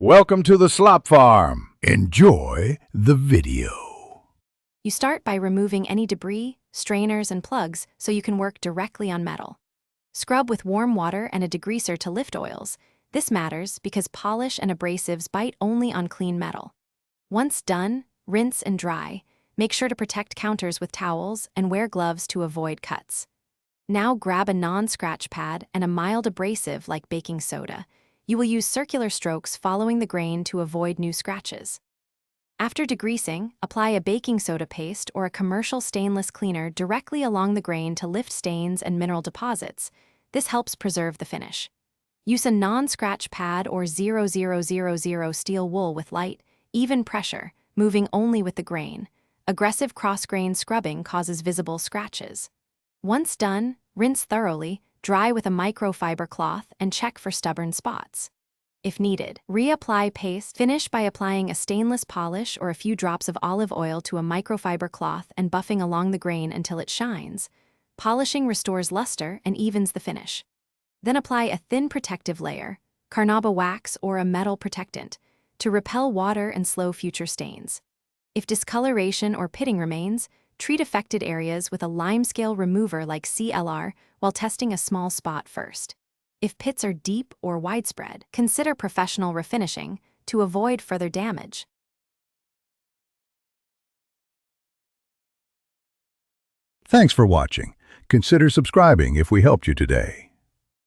Welcome to the Slop Farm. Enjoy the video. You start by removing any debris, strainers, and plugs so you can work directly on metal. Scrub with warm water and a degreaser to lift oils. This matters because polish and abrasives bite only on clean metal. Once done, rinse and dry. Make sure to protect counters with towels and wear gloves to avoid cuts. Now grab a non-scratch pad and a mild abrasive like baking soda. You will use circular strokes following the grain to avoid new scratches. After degreasing, apply a baking soda paste or a commercial stainless cleaner directly along the grain to lift stains and mineral deposits. This helps preserve the finish. Use a non-scratch pad or 0000 steel wool with light, even pressure, moving only with the grain. Aggressive cross-grain scrubbing causes visible scratches. Once done, rinse thoroughly, dry with a microfiber cloth, and check for stubborn spots. If needed, reapply paste. Finish by applying a stainless polish or a few drops of olive oil to a microfiber cloth and buffing along the grain until it shines. Polishing restores luster and evens the finish. Then apply a thin protective layer, carnauba wax or a metal protectant, to repel water and slow future stains. If discoloration or pitting remains, treat affected areas with a limescale remover like CLR while testing a small spot first. If pits are deep or widespread, consider professional refinishing to avoid further damage. Thanks for watching. Consider subscribing if we helped you today.